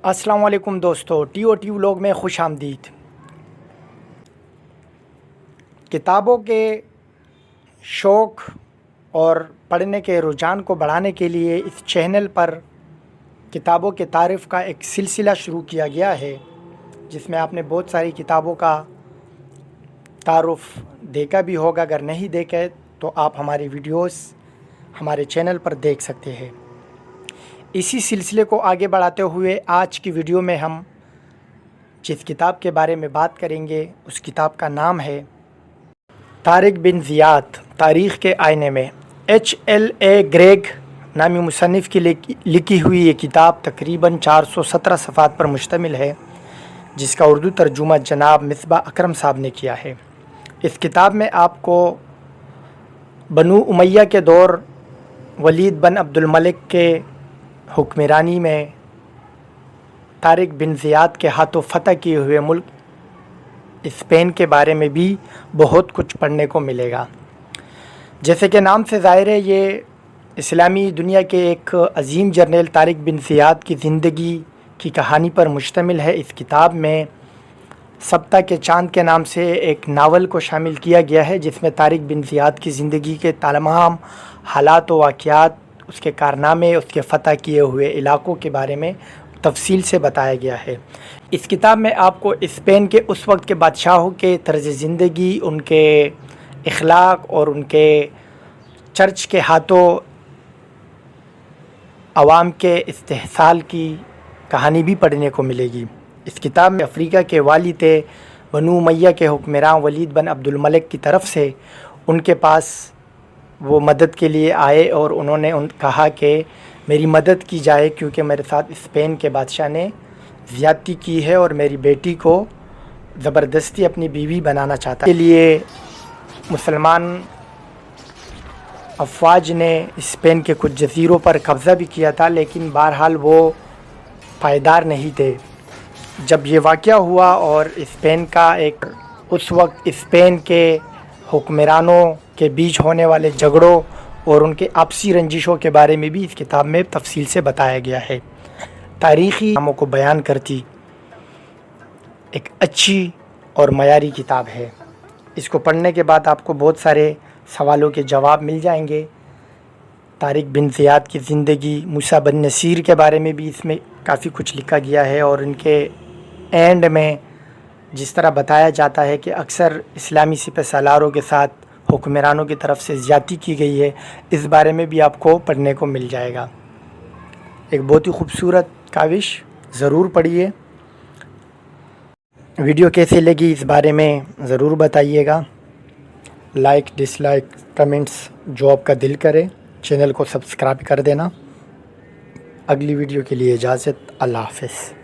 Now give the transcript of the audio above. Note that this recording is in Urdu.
السلام علیکم دوستو، ٹی او ٹی ولاگ میں خوش آمدید۔ کتابوں کے شوق اور پڑھنے کے رجحان کو بڑھانے کے لیے اس چینل پر کتابوں کے تعارف کا ایک سلسلہ شروع کیا گیا ہے، جس میں آپ نے بہت ساری کتابوں کا تعارف دیکھا بھی ہوگا۔ اگر نہیں دیکھے تو آپ ہماری ویڈیوز ہمارے چینل پر دیکھ سکتے ہیں۔ اسی سلسلے کو آگے بڑھاتے ہوئے آج کی ویڈیو میں ہم جس کتاب کے بارے میں بات کریں گے اس کتاب کا نام ہے طارق بن زیاد تاریخ کے آئینے میں۔ H.L.A. گریگ نامی مصنف کی لکھی ہوئی یہ کتاب تقریباً 417 صفحات پر مشتمل ہے، جس کا اردو ترجمہ جناب مصباح اکرم صاحب نے کیا ہے۔ اس کتاب میں آپ کو بنو امیہ کے دور ولید بن عبد الملک کے حکمرانی میں طارق بن زیاد کے ہاتھوں فتح کیے ہوئے ملک اسپین کے بارے میں بھی بہت کچھ پڑھنے کو ملے گا۔ جیسے کہ نام سے ظاہر ہے، یہ اسلامی دنیا کے ایک عظیم جرنیل طارق بن زیاد کی زندگی کی کہانی پر مشتمل ہے۔ اس کتاب میں سبتہ کے چاند کے نام سے ایک ناول کو شامل کیا گیا ہے، جس میں طارق بن زیاد کی زندگی کے تمام حالات و واقعات، اس کے کارنامے، اس کے فتح کیے ہوئے علاقوں کے بارے میں تفصیل سے بتایا گیا ہے۔ اس کتاب میں آپ کو اسپین کے اس وقت کے بادشاہوں کے طرز زندگی، ان کے اخلاق اور ان کے چرچ کے ہاتھوں عوام کے استحصال کی کہانی بھی پڑھنے کو ملے گی۔ اس کتاب میں افریقہ کے والی تھے بنو امیہ کے حکمراں ولید بن عبد الملک کی طرف سے ان کے پاس وہ مدد کے لیے آئے، اور انہوں نے کہا کہ میری مدد کی جائے، کیونکہ میرے ساتھ اسپین کے بادشاہ نے زیادتی کی ہے اور میری بیٹی کو زبردستی اپنی بیوی بنانا چاہتا ہے۔ اس کے لیے مسلمان افواج نے اسپین کے کچھ جزیروں پر قبضہ بھی کیا تھا، لیکن بہرحال وہ پائیدار نہیں تھے۔ جب یہ واقعہ ہوا اور اسپین کا اس وقت اسپین کے حکمرانوں کے بیچ ہونے والے جھگڑوں اور ان کے آپسی رنجشوں کے بارے میں بھی اس کتاب میں تفصیل سے بتایا گیا ہے۔ تاریخی ناموں کو بیان کرتی ایک اچھی اور معیاری کتاب ہے۔ اس کو پڑھنے کے بعد آپ کو بہت سارے سوالوں کے جواب مل جائیں گے۔ طارق بن زیاد کی زندگی، موسیٰ بن نصیر کے بارے میں بھی اس میں کافی کچھ لکھا گیا ہے، اور ان کے اینڈ میں جس طرح بتایا جاتا ہے کہ اکثر اسلامی سپہ سالاروں کے ساتھ حکمرانوں کی طرف سے زیادتی کی گئی ہے، اس بارے میں بھی آپ کو پڑھنے کو مل جائے گا۔ ایک بہت ہی خوبصورت کاوش، ضرور پڑھیے۔ ویڈیو کیسے لگی اس بارے میں ضرور بتائیے گا۔ لائک، ڈس لائک، کمنٹس جو آپ کا دل کرے۔ چینل کو سبسکرائب کر دینا۔ اگلی ویڈیو کے لیے اجازت، اللہ حافظ۔